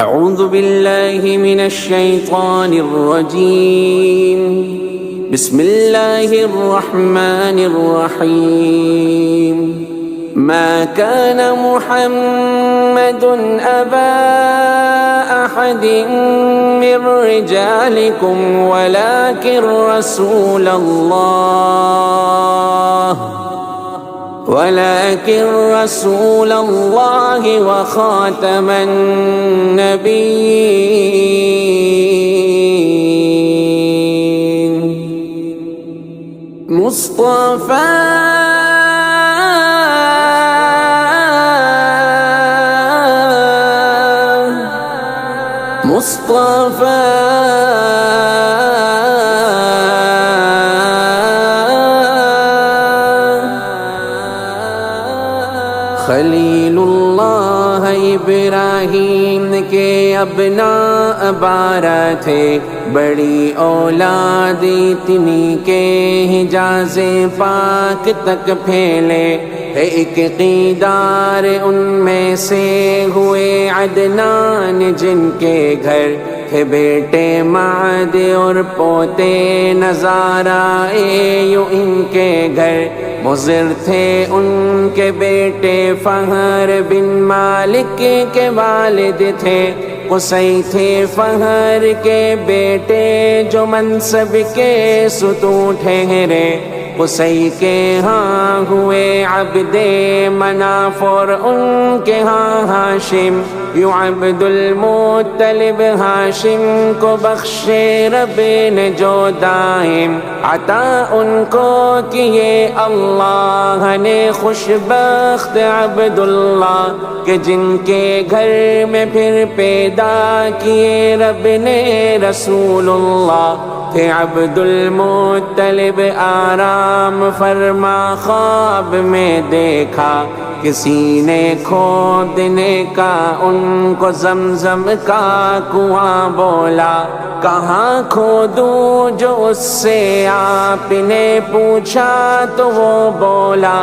اعوذ باللہ من الشیطان الرجیم بسم اللہ الرحمن الرحیم ما كان محمد أبا أحد من رجالكم ولكن رسول الله وخاتم النبيين مصطفى خلیل اللہ ابراہیم کے ابناء بارہ تھے، بڑی اولاد اتنی کے حجاز پاک تک پھیلے، ایک قیدار ان میں سے ہوئے عدنان، جن کے گھر تھے بیٹے معد اور پوتے نظارہ، یوں ان کے گھر مضر تھے ان کے بیٹے، فہر بن مالک کے والد تھے، قصی تھے فہر کے بیٹے، جو منصب کے ستون ٹھہرے، قصی کے ہاں ہوئے عبد مناف اور ان کے ہاں ہاشم، یوں عبد المطلب ہاشم کو بخشے رب نے جو دائم، عطا ان کو کیے اللہ نے خوشبخت عبداللہ، کہ جن کے گھر میں پھر پیدا کیے رب نے رسول اللہ، تھے عبد المطلب آرام فرما، خواب میں دیکھا کسی نے کھودنے کا ان کو زمزم کا کنواں، بولا کہاں کھودوں جو اس سے آپ نے پوچھا، تو وہ بولا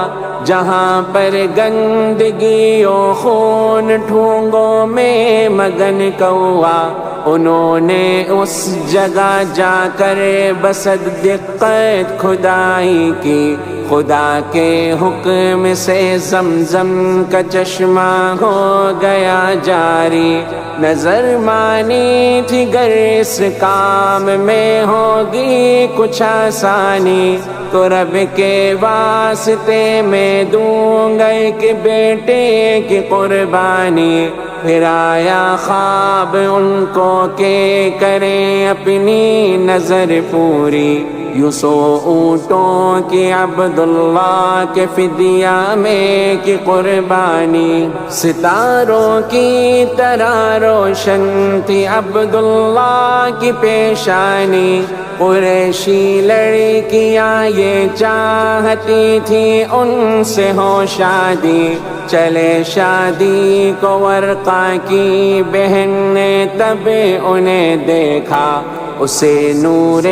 جہاں پر گندگی و خون ٹھونگوں میں مگن کوا، انہوں نے اس جگہ جا کر بسد دقت کھدائی کی، خدا کے حکم سے زمزم کا چشمہ ہو گیا جاری، نظر مانی تھی گر اس کام میں ہوگی کچھ آسانی، تو رب کے واسطے میں دوں گا ایک بیٹے کی قربانی، پھر آیا خواب ان کو کہ کریں اپنی نظر پوری، یوں سو اونٹوں کی عبداللہ کے فدیہ میں کی قربانی، ستاروں کی طرح روشن تھی عبداللہ کی پیشانی، قریشی لڑکیاں یہ چاہتی تھی ان سے ہو شادی، چلے شادی کو ورقہ کی بہن نے تب انہیں دیکھا، اسے نور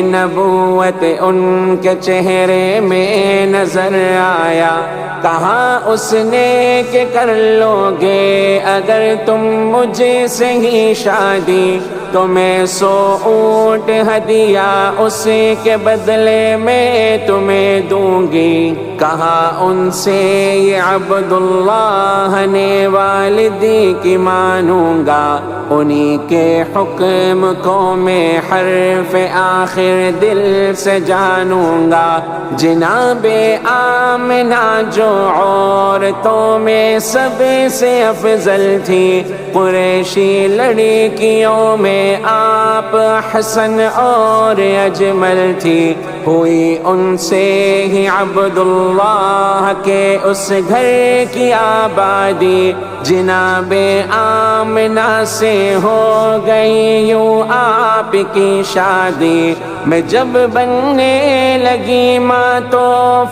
نبوت ان کے چہرے میں نظر آیا، کہا اس نے کہ کر لو گے اگر تم مجھ سے ہی شادی، تو میں 100 اونٹ ہدیہ اس کے بدلے میں تمہیں دوں گی، کہا ان سے یہ عبداللہ نے والدی کی مانوں گا، انہی کے حکم کو میں حرف آخر دل سے جانوں گا، جناب آمنہ جو عورتوں میں سب سے افضل تھی، قریشی لڑکیوں میں آپ حسن اور اجمل تھی، ہوئی ان سے ہی عبداللہ کے اس گھر کی آبادی، جناب آمنہ سے ہو گئی یوں آپ کی شادی، میں جب بننے لگی ماں تو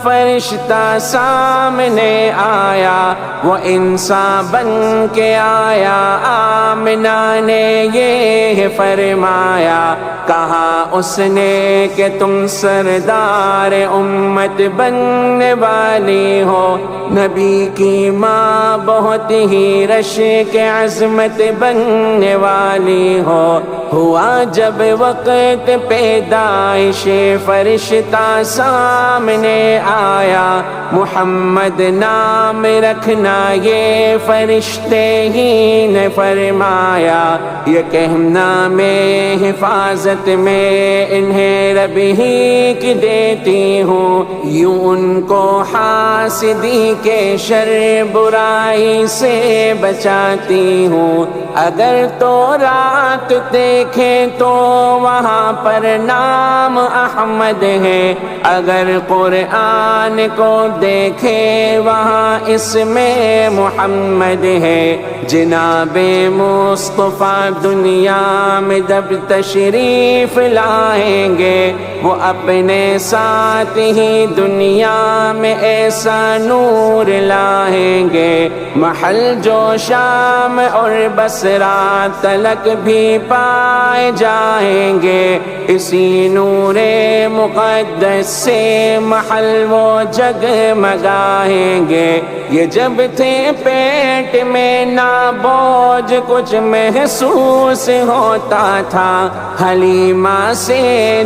فرشتہ سامنے آیا، وہ انسان بن کے آیا، آمنہ نے یہ فرمایا، کہا اس نے کہ تم سردار امت بننے والی ہو، نبی کی ماں بہت ہی رشک عظمت بننے والی ہو۔ ہوا جب وقت پیدائش فرشتہ سامنے آیا، محمد نام رکھنا یہ فرشتے ہی نے فرمایا، یہ کہنا میں حفاظت میں انہیں رب ہی کی دیتی ہوں، یوں ان کو حاسدی کے شر برائی سے بچاتی ہوں۔ اگر تو رات دیکھیں تو وہاں پر نام احمد ہے، اگر قرآن کو دیکھیں وہاں اس میں محمد ہے۔ جناب مصطفیٰ دنیا میں جب تشریف لائیں گے، وہ اپنے ساتھ ہی دنیا میں ایسا نور لائیں گے، محل جو شام اور بصرہ تلک بھی پائے جائیں گے، اسی نور مقدس سے محل وہ جگمگائیں گے۔ یہ جب تھے پیٹ میں نہ بوجھ کچھ محسوس ہوتا تھا، حلیمہ سے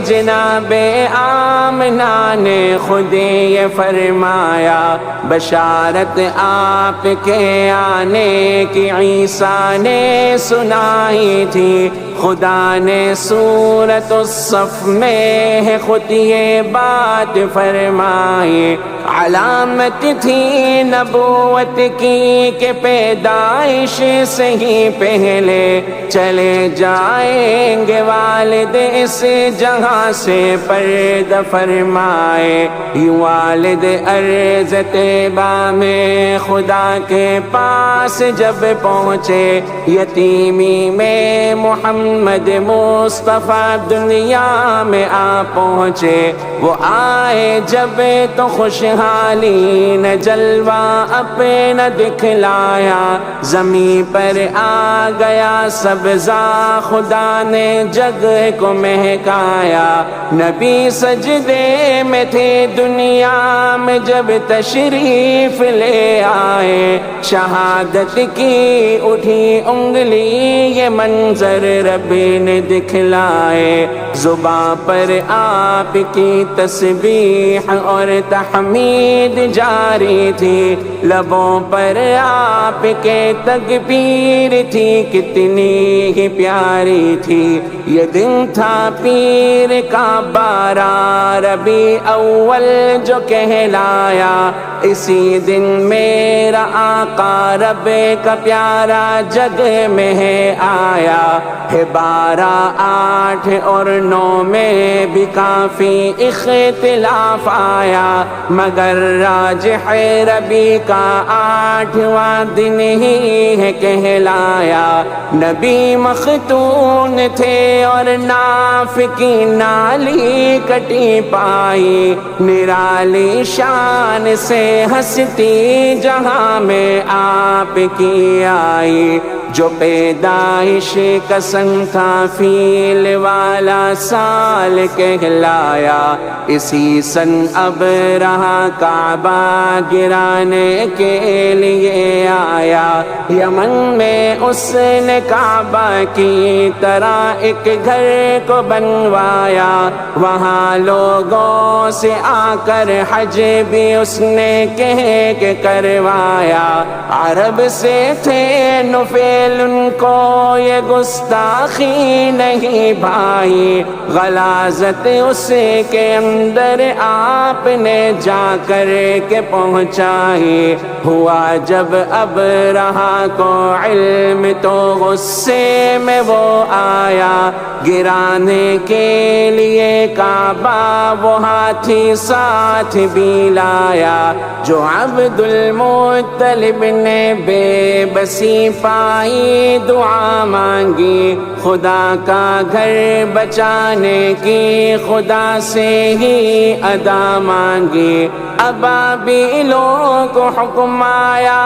جناب آمنہ نے خود یہ فرمایا، بشارت آپ کے آنے کی عیسیٰ نے سنائی تھی، خدا نے سورۃ الصف میں ہے خود یہ بات فرمائی۔ علامت تھی نبوت کی کہ پیدائش سے ہی پہلے چلے جائیں گے والد اس جہاں سے پردہ فرمائے۔ یوں والد عرض طیبہ میں خدا کے پاس جب پہنچے، یتیمی میں محمد مصطفیٰ دنیا میں آ پہنچے۔ وہ آئے جب تو خوشحالی نے جلوہ اپنا دکھلایا، زمین پر آ گیا سبزہ، خدا نے جگ کو مہکایا۔ نبی سجدے میں تھے دنیا میں جب تشریف لے آئے، شہادت کی اٹھی انگلی یہ منظر رب نے دکھلائے، زباں پر آپ کی تسبیح اور تحمید جاری تھی، لبوں پر آپ کے تکبیر تھی، کتنی ہی پیاری تھی۔ یہ دن تھا پیر کا 12 ربیع اول جو کہلایا، اسی دن میرا آقا رب کا پیارا جگ میں ہے آیا ہے۔ 12، 8 اور 9 میں بھی کافی اختلاف آیا، مگر راجح ربیع کا 8واں دن ہی ہے کہلایا۔ نبی مختون تھے اور ناف کی نالی کٹی پائی، نرالی شان سے ہستی جہاں میں آپ کی آئی، جو پیدائش کا سن تھا فیل والا سال کہلایا، اسی سن اب رہا کعبہ گرانے کے لیے آیا۔ یمن میں اس نے کعبہ کی طرح ایک گھر کو بنوایا، وہاں لوگوں سے آ کر حج بھی اس نے کہہ کے کروایا۔ عرب سے تھے نفیل، ان کو یہ گستاخی نہیں بھائی، غلاظت اس کے اندر آپ نے جا کر کے پہنچائی۔ ہوا جب اب رہا کو علم تو غصے میں وہ آیا، گرانے کے لیے کعبہ وہ ہاتھی ساتھ بھی لایا، جو عبد المطلب نے بے بسی پائی دعا مانگی، خدا کا گھر بچانے کی خدا سے ہی ادا مانگی۔ ابابیلوں کو حکم آیا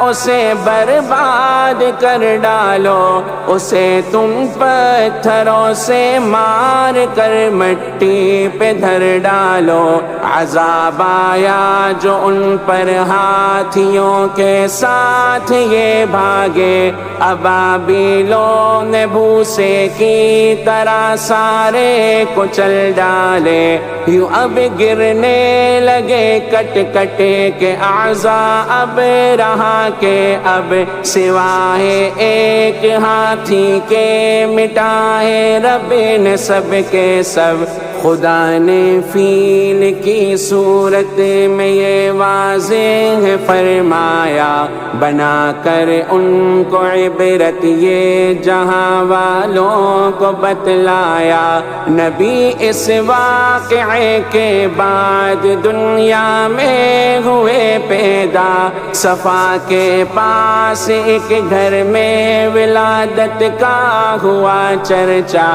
اسے برباد کر ڈالو، اسے تم پتھروں سے مار کر مٹی پہ دھر ڈالو۔ عذاب آیا جو ان پر ہاتھیوں کے ساتھ یہ بھاگے، ابابیلوں نے بھوسے کی طرح سارے کو چل ڈالے۔ یوں اب گرنے لگے کٹ کٹ کے اعضاء، اب رہا کہ اب سوائے ایک ہاتھی کے مٹائے رب نے سب کے سب۔ خدا نے فیل کی صورت میں یہ واضح فرمایا، بنا کر ان کو عبرت یہ جہاں والوں کو بتلایا۔ نبی اس واقعے کے بعد دنیا میں ہوئے پیدا، صفا کے پاس ایک گھر میں ولادت کا ہوا چرچا۔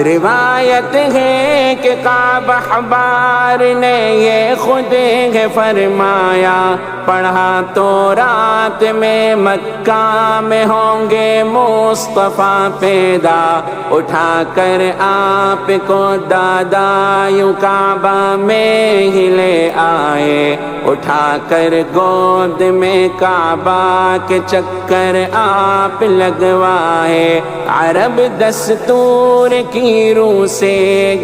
روایت ہے کہ کعب احبار نے یہ خود فرمایا، پڑھا تو رات میں مکہ میں ہوں گے مصطفیٰ پیدا۔ اٹھا کر آپ کو دادا یوں کعبہ میں ہی لے آئے، اٹھا کر گود میں کعبہ کے چکر آپ لگوائے۔ عرب دستور کی روح سے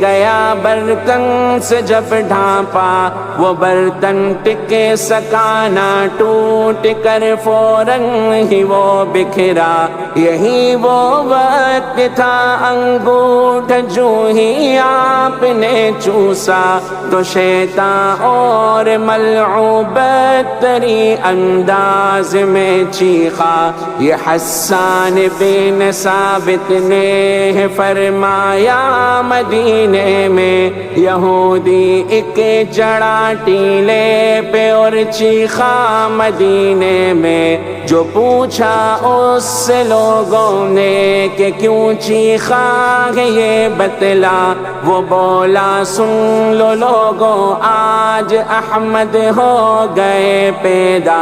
گیا برتن سے جب ڈھانپا، وہ برتن ٹکے سکا نہ، ٹوٹ کر فوراً ہی وہ بکھرا۔ یہی وہ وقت تھا انگوٹھ جو ہی آپ نے چوسا تو شیطان اور ملعوبت تری انداز میں چیخا۔ یہ حسان بن ثابت نے فرمایا، مدینے میں یہودی ایک چڑھا ٹیلے پہ اور چیخا مدینے میں۔ جو پوچھا اس سے لوگوں نے کہ کیوں چیخا ہے یہ بتلا، وہ بولا سن لو لوگوں آج احمد ہو گئے پیدا۔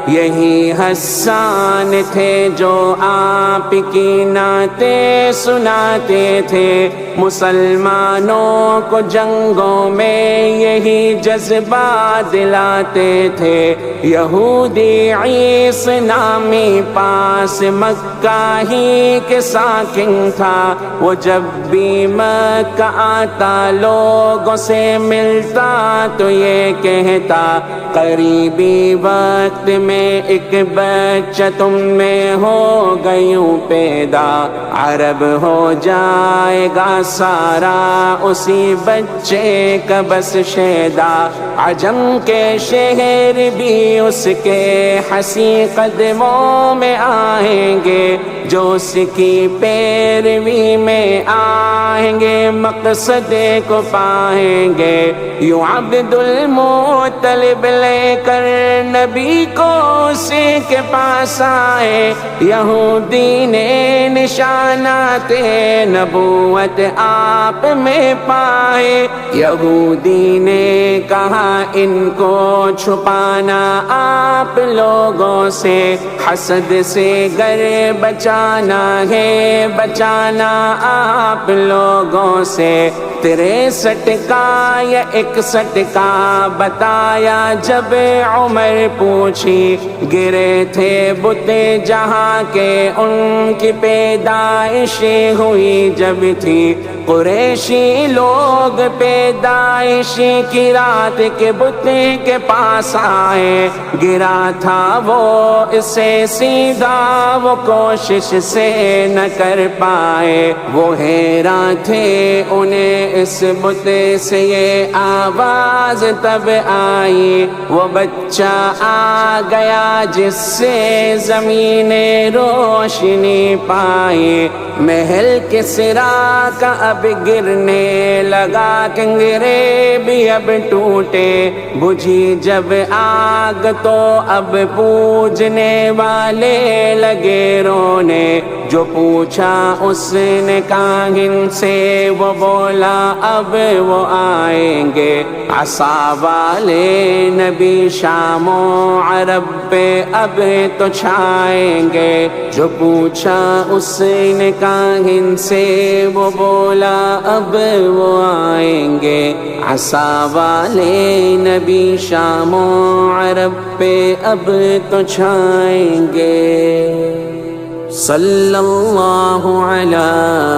یہی حسان تھے جو آپ کی نعتیں سناتے تھے، مسلمانوں کو جنگوں میں یہی جذبہ دلاتے تھے۔ یہودی عیسی نامی پاس مکہ ہی کے ساکن تھا، وہ جب بھی مکہ آتا لوگوں سے ملتا تو یہ کہتا، قریبی وقت میں ایک بچہ تم میں ہو گیوں پیدا۔ عرب ہو جائے گا سارا اسی بچے کا بس شیدا، عجم کے شہر بھی اس کے حسین قدموں میں آئیں گے، جو اس کی پیروی میں آئیں گے مقصد کو پائیں گے۔ یوں عبد المطلب لے کر نبی کو اسی کے پاس آئے، یہودی نے نشانات نبوت آپ میں پائے۔ یہودی نے کہا ان کو چھپانا آپ لوگوں سے، حسد سے گر بچانا ہے بچانا آپ لوگوں سے۔ 63 کا یا 61 کا بتایا جب عمر پوچھی، گرے تھے بت جہاں کے ان کی پیدائش ہوئی جب تھی۔ قریشی لوگ پیدائش کی رات کے بت کے پاس آئے، گرا تھا وہ اسے سیدھا وہ کوشش سے نہ کر پائے۔ وہ حیران تھے انہیں اس بت سے یہ آواز تب آئی، وہ بچہ آ گیا جس سے زمین روشنی پائی۔ محل کسریٰ کا اب گرنے لگا، کنگرے بھی اب ٹوٹے، بجھی جب آگ تو اب پوجنے والے لگے رونے۔ جو پوچھا اس نے کاہن سے وہ بولا اب وہ آئیں گے، عصا والے نبی شام و عرب پہ اب تو چھائیں گے۔ جو پوچھا اس نے کاہن سے وہ بولا اب وہ آئیں گے، عصا والے نبی شام و عرب پہ اب تو چھائیں گے۔ صلی اللہ علی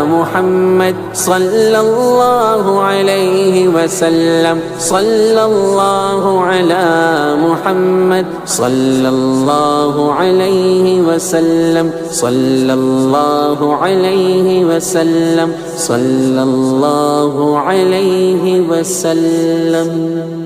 محمد صلی اللہ علیہ وسلم، صلی اللہ علی محمد صلی اللہ علیہ وسلم، صلی اللہ علیہ وسلم، صلی اللہ علیہ وسلم۔